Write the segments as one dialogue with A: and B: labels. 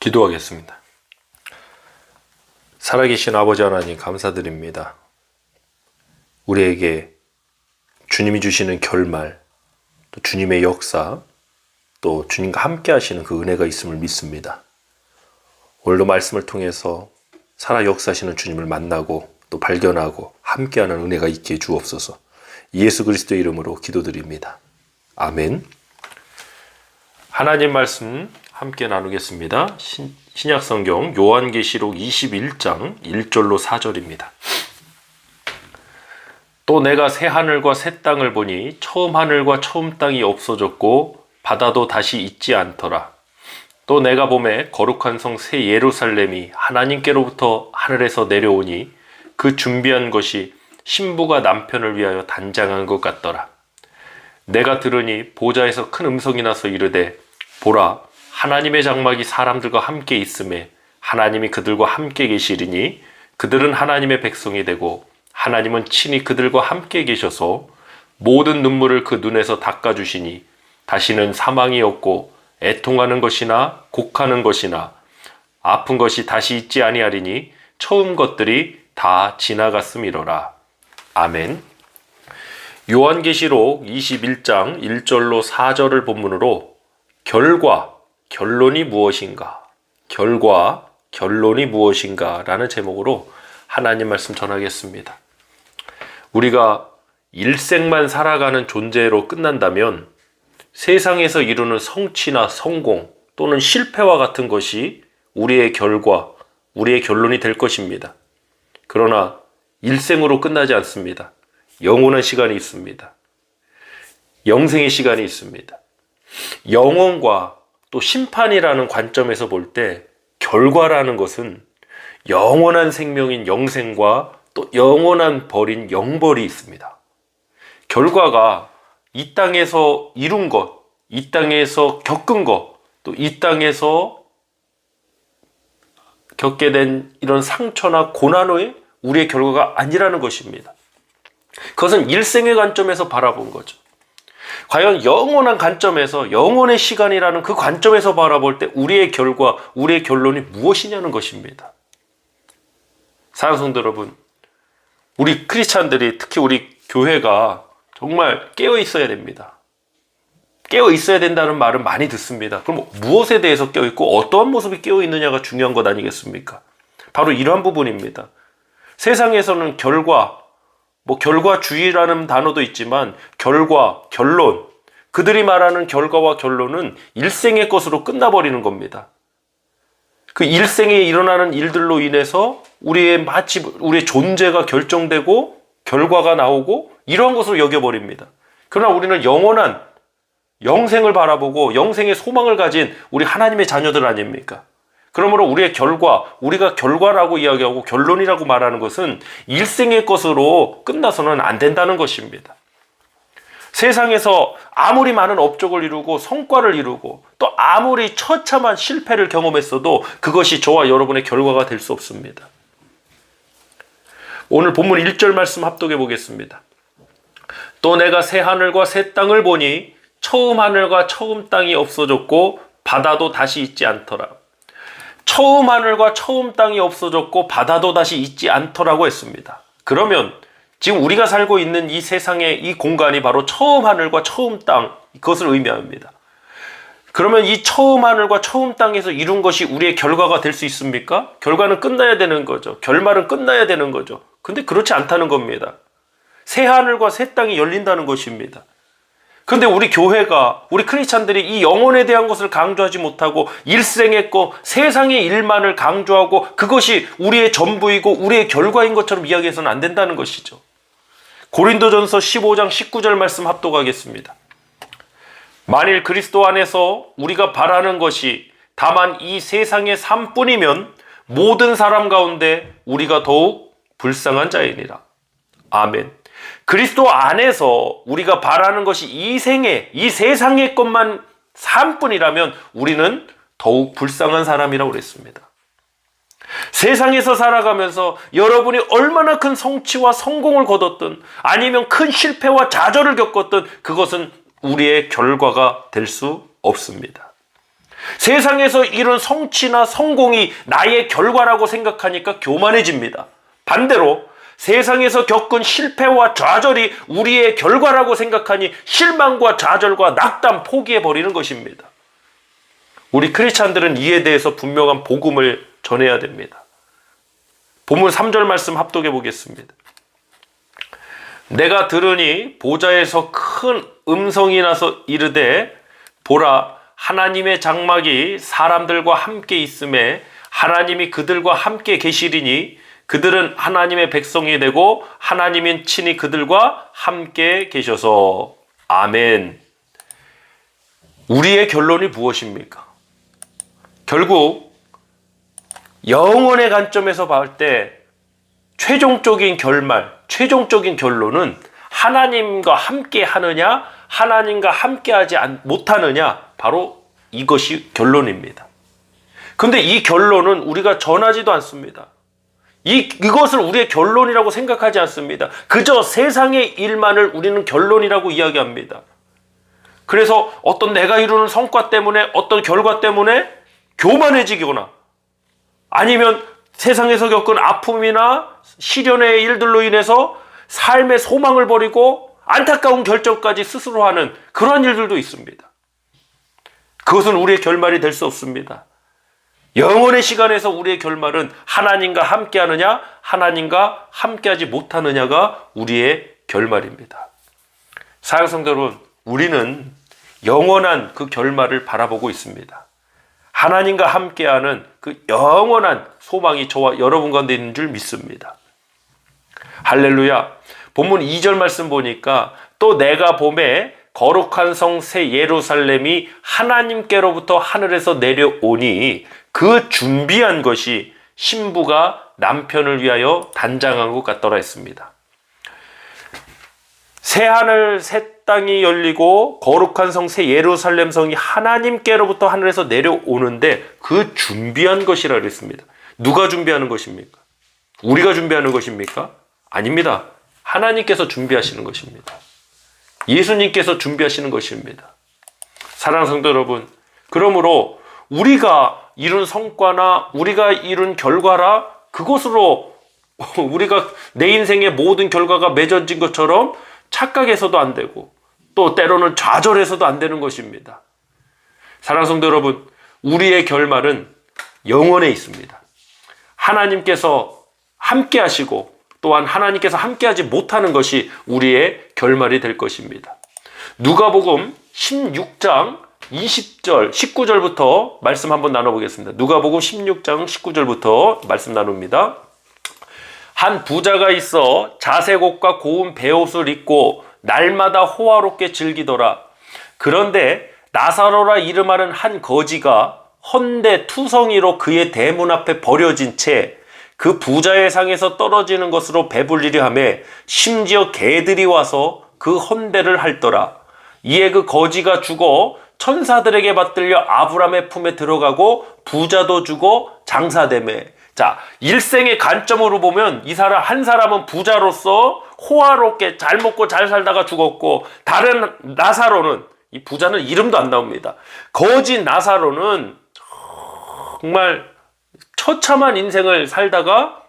A: 기도하겠습니다. 살아계신 아버지 하나님 감사드립니다. 우리에게 주님이 주시는 결말, 또 주님의 역사, 또 주님과 함께 하시는 그 은혜가 있음을 믿습니다. 오늘도 말씀을 통해서 살아 역사하시는 주님을 만나고 또 발견하고 함께하는 은혜가 있게 해 주옵소서. 예수 그리스도의 이름으로 기도드립니다. 아멘. 하나님 말씀 함께 나누겠습니다. 신약성경 요한계시록 21장 1절로 4절입니다. 또 내가 새 하늘과 새 땅을 보니 처음 하늘과 처음 땅이 없어졌고 바다도 다시 있지 않더라. 또 내가 보매 거룩한 성 새 예루살렘이 하나님께로부터 하늘에서 내려오니 그 준비한 것이 신부가 남편을 위하여 단장한 것 같더라. 내가 들으니 보좌에서 큰 음성이 나서 이르되 보라, 하나님의 장막이 사람들과 함께 있음에 하나님이 그들과 함께 계시리니 그들은 하나님의 백성이 되고 하나님은 친히 그들과 함께 계셔서 모든 눈물을 그 눈에서 닦아주시니 다시는 사망이 없고 애통하는 것이나 곡하는 것이나 아픈 것이 다시 있지 아니하리니 처음 것들이 다 지나갔음이로라. 아멘. 요한계시록 21장 1절로 4절을 본문으로 결론이 무엇인가? 결론이 무엇인가? 라는 제목으로 하나님 말씀 전하겠습니다. 우리가 일생만 살아가는 존재로 끝난다면 세상에서 이루는 성취나 성공 또는 실패와 같은 것이 우리의 결론이 될 것입니다. 그러나 일생으로 끝나지 않습니다. 영원한 시간이 있습니다. 영생의 시간이 있습니다. 영원과 또 심판이라는 관점에서 볼 때 결과라는 것은 영원한 생명인 영생과 또 영원한 벌인 영벌이 있습니다. 결과가 이 땅에서 이룬 것, 이 땅에서 겪은 것, 또 이 땅에서 겪게 된 이런 상처나 고난의 우리의 결과가 아니라는 것입니다. 그것은 일생의 관점에서 바라본 거죠. 과연 영원한 관점에서, 영원의 시간이라는 그 관점에서 바라볼 때 우리의 우리의 결론이 무엇이냐는 것입니다. 사랑하는 성도 여러분, 우리 크리스찬들이, 특히 우리 교회가 정말 깨어 있어야 됩니다. 깨어 있어야 된다는 말은 많이 듣습니다. 그럼 무엇에 대해서 깨어 있고 어떠한 모습이 깨어 있느냐가 중요한 것 아니겠습니까? 바로 이러한 부분입니다. 세상에서는 결과주의라는 단어도 있지만 결론, 그들이 말하는 결과와 결론은 일생의 것으로 끝나버리는 겁니다. 그 일생에 일어나는 일들로 인해서 우리의 존재가 결정되고 결과가 나오고 이러한 것으로 여겨버립니다. 그러나 우리는 영원한 영생을 바라보고 영생의 소망을 가진 우리 하나님의 자녀들 아닙니까? 그러므로 우리가 결과라고 이야기하고 결론이라고 말하는 것은 일생의 것으로 끝나서는 안 된다는 것입니다. 세상에서 아무리 많은 업적을 이루고 성과를 이루고 또 아무리 처참한 실패를 경험했어도 그것이 저와 여러분의 결과가 될 수 없습니다. 오늘 본문 1절 말씀 합독해 보겠습니다. 또 내가 새 하늘과 새 땅을 보니 처음 하늘과 처음 땅이 없어졌고 바다도 다시 있지 않더라. 처음 하늘과 처음 땅이 없어졌고 바다도 다시 있지 않더라고 했습니다. 그러면 지금 우리가 살고 있는 이 세상의 이 공간이 바로 처음 하늘과 처음 땅, 그것을 의미합니다. 그러면 이 처음 하늘과 처음 땅에서 이룬 것이 우리의 결과가 될 수 있습니까? 결과는 끝나야 되는 거죠. 결말은 끝나야 되는 거죠. 근데 그렇지 않다는 겁니다. 새 하늘과 새 땅이 열린다는 것입니다. 근데 우리 교회가, 우리 크리스찬들이 이 영혼에 대한 것을 강조하지 못하고 일생의 것, 세상의 일만을 강조하고 그것이 우리의 전부이고 우리의 결과인 것처럼 이야기해서는 안 된다는 것이죠. 고린도전서 15장 19절 말씀 합독하겠습니다. 만일 그리스도 안에서 우리가 바라는 것이 다만 이 세상의 삶뿐이면 모든 사람 가운데 우리가 더욱 불쌍한 자이니라. 아멘. 그리스도 안에서 우리가 바라는 것이 이 세상의 것만 삶뿐이라면 우리는 더욱 불쌍한 사람이라고 그랬습니다. 세상에서 살아가면서 여러분이 얼마나 큰 성취와 성공을 거뒀든 아니면 큰 실패와 좌절을 겪었든 그것은 우리의 결과가 될 수 없습니다. 세상에서 이룬 성취나 성공이 나의 결과라고 생각하니까 교만해집니다. 반대로 세상에서 겪은 실패와 좌절이 우리의 결과라고 생각하니 실망과 좌절과 낙담, 포기해버리는 것입니다. 우리 크리스찬들은 이에 대해서 분명한 복음을 전해야 됩니다. 본문 3절 말씀 합독해 보겠습니다. 내가 들으니 보좌에서 큰 음성이 나서 이르되 보라, 하나님의 장막이 사람들과 함께 있음에 하나님이 그들과 함께 계시리니 그들은 하나님의 백성이 되고 하나님은 친히 그들과 함께 계셔서. 아멘. 우리의 결론이 무엇입니까? 결국 영혼의 관점에서 볼 때 최종적인 결말, 최종적인 결론은 하나님과 함께 하느냐, 하나님과 함께 하지 못하느냐, 바로 이것이 결론입니다. 근데 이 결론은 우리가 전하지도 않습니다. 이것을 우리의 결론이라고 생각하지 않습니다. 그저 세상의 일만을 우리는 결론이라고 이야기합니다. 그래서 어떤 내가 이루는 성과 때문에, 어떤 결과 때문에 교만해지거나 아니면 세상에서 겪은 아픔이나 시련의 일들로 인해서 삶의 소망을 버리고 안타까운 결정까지 스스로 하는 그런 일들도 있습니다. 그것은 우리의 결말이 될 수 없습니다. 영혼의 시간에서 우리의 결말은 하나님과 함께하느냐, 하나님과 함께하지 못하느냐가 우리의 결말입니다. 사랑하는 성도 여러분, 우리는 영원한 그 결말을 바라보고 있습니다. 하나님과 함께하는 그 영원한 소망이 저와 여러분 가운데 있는 줄 믿습니다. 할렐루야. 본문 2절 말씀 보니까 또 내가 봄에 거룩한 성 새 예루살렘이 하나님께로부터 하늘에서 내려오니 그 준비한 것이 신부가 남편을 위하여 단장한 것 같더라 했습니다. 새 하늘 새 땅이 열리고 거룩한 성 새 예루살렘 성이 하나님께로부터 하늘에서 내려오는데 그 준비한 것이라 그랬습니다. 누가 준비하는 것입니까? 우리가 준비하는 것입니까? 아닙니다. 하나님께서 준비하시는 것입니다. 예수님께서 준비하시는 것입니다. 사랑하는 성도 여러분, 그러므로 우리가 이룬 성과나 우리가 이룬 결과라 그것으로 우리가 내 인생의 모든 결과가 맺어진 것처럼 착각해서도 안 되고 또 때로는 좌절해서도 안 되는 것입니다. 사랑하는 성도 여러분, 우리의 결말은 영원에 있습니다. 하나님께서 함께 하시고 또한 하나님께서 함께하지 못하는 것이 우리의 결말이 될 것입니다. 누가복음 16장 20절, 19절부터 말씀 한번 나눠보겠습니다. 누가복음 16장 19절부터 말씀 나눕니다. 한 부자가 있어 자색 옷과 고운 베옷을 입고 날마다 호화롭게 즐기더라. 그런데 나사로라 이름하는 한 거지가 헌데 투성이로 그의 대문 앞에 버려진 채 그 부자의 상에서 떨어지는 것으로 배불리려 하며 심지어 개들이 와서 그 헌데를 핥더라. 이에 그 거지가 죽어 천사들에게 받들려 아브라함의 품에 들어가고 부자도 죽어 장사되매. 자, 일생의 관점으로 보면 이 사람 한 사람은 부자로서 호화롭게 잘 먹고 잘 살다가 죽었고, 다른 나사로는, 이 부자는 이름도 안 나옵니다. 거지 나사로는 정말 처참한 인생을 살다가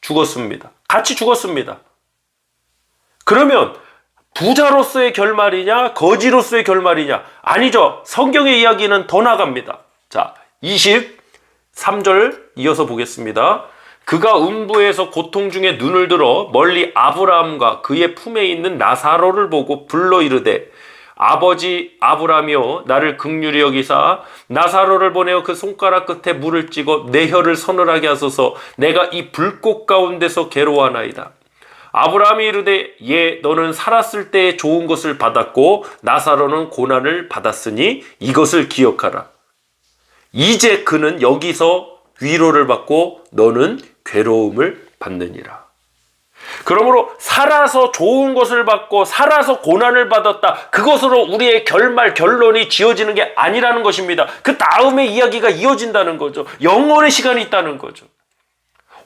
A: 죽었습니다. 같이 죽었습니다. 그러면 부자로서의 결말이냐 거지로서의 결말이냐? 아니죠. 성경의 이야기는 더 나갑니다. 자, 23절 이어서 보겠습니다. 그가 음부에서 고통 중에 눈을 들어 멀리 아브라함과 그의 품에 있는 나사로를 보고 불러 이르되 아버지 아브라함이여 나를 긍휼히 여기사 나사로를 보내어 그 손가락 끝에 물을 찍어 내 혀를 서늘하게 하소서. 내가 이 불꽃 가운데서 괴로워하나이다. 아브라함이 이르되 예 너는 살았을 때에 좋은 것을 받았고 나사로는 고난을 받았으니 이것을 기억하라. 이제 그는 여기서 위로를 받고 너는 괴로움을 받느니라. 그러므로 살아서 좋은 것을 받고 살아서 고난을 받았다, 그것으로 우리의 결론이 지어지는 게 아니라는 것입니다. 그 다음에 이야기가 이어진다는 거죠. 영원의 시간이 있다는 거죠.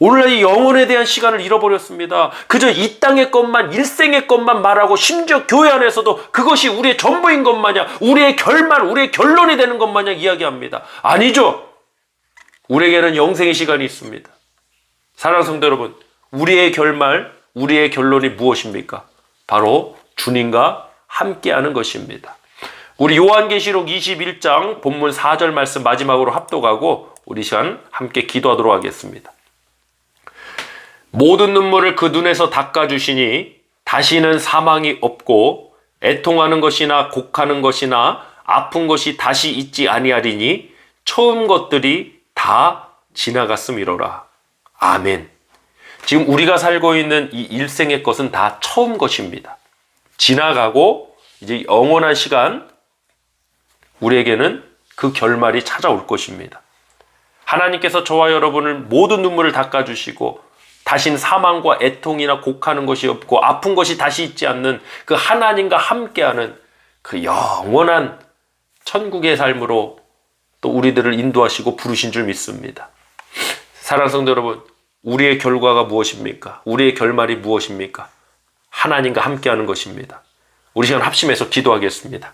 A: 오늘날 이 영혼에 대한 시간을 잃어버렸습니다. 그저 이 땅의 것만, 일생의 것만 말하고 심지어 교회 안에서도 그것이 우리의 전부인 것 마냥, 우리의 결말, 우리의 결론이 되는 것 마냥 이야기합니다. 아니죠. 우리에게는 영생의 시간이 있습니다. 사랑하는 성도 여러분, 우리의 결말, 우리의 결론이 무엇입니까? 바로 주님과 함께하는 것입니다. 우리 요한계시록 21장 본문 4절 말씀 마지막으로 합독하고 우리 시간 함께 기도하도록 하겠습니다. 모든 눈물을 그 눈에서 닦아주시니 다시는 사망이 없고 애통하는 것이나 곡하는 것이나 아픈 것이 다시 있지 아니하리니 처음 것들이 다 지나갔음이로라. 아멘. 지금 우리가 살고 있는 이 일생의 것은 다 처음 것입니다. 지나가고 이제 영원한 시간, 우리에게는 그 결말이 찾아올 것입니다. 하나님께서 저와 여러분을 모든 눈물을 닦아주시고 다신 사망과 애통이나 곡하는 것이 없고 아픈 것이 다시 있지 않는 그 하나님과 함께하는 그 영원한 천국의 삶으로 또 우리들을 인도하시고 부르신 줄 믿습니다. 사랑하는 성도 여러분, 우리의 결과가 무엇입니까? 우리의 결말이 무엇입니까? 하나님과 함께하는 것입니다. 우리 시간 합심해서 기도하겠습니다.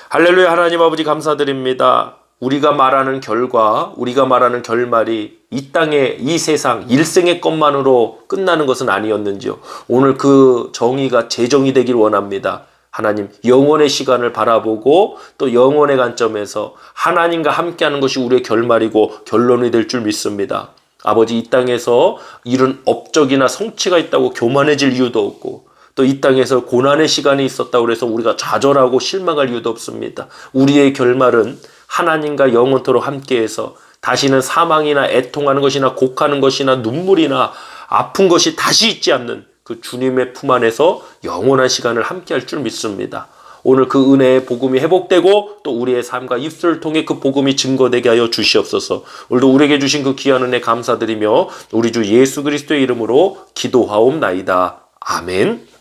A: 할렐루야. 하나님 아버지 감사드립니다. 우리가 말하는 결과, 우리가 말하는 결말이 이 땅의 이 세상 일생의 것만으로 끝나는 것은 아니었는지요. 오늘 그 정의가 재정이 되길 원합니다. 하나님, 영원의 시간을 바라보고 또 영원의 관점에서 하나님과 함께하는 것이 우리의 결말이고 결론이 될 줄 믿습니다. 아버지, 이 땅에서 이런 업적이나 성취가 있다고 교만해질 이유도 없고 또 이 땅에서 고난의 시간이 있었다고 해서 우리가 좌절하고 실망할 이유도 없습니다. 우리의 결말은 하나님과 영원토록 함께해서 다시는 사망이나 애통하는 것이나 곡하는 것이나 눈물이나 아픈 것이 다시 있지 않는 그 주님의 품 안에서 영원한 시간을 함께할 줄 믿습니다. 오늘 그 은혜의 복음이 회복되고 또 우리의 삶과 입술을 통해 그 복음이 증거되게 하여 주시옵소서. 오늘도 우리에게 주신 그 귀한 은혜 감사드리며 우리 주 예수 그리스도의 이름으로 기도하옵나이다. 아멘.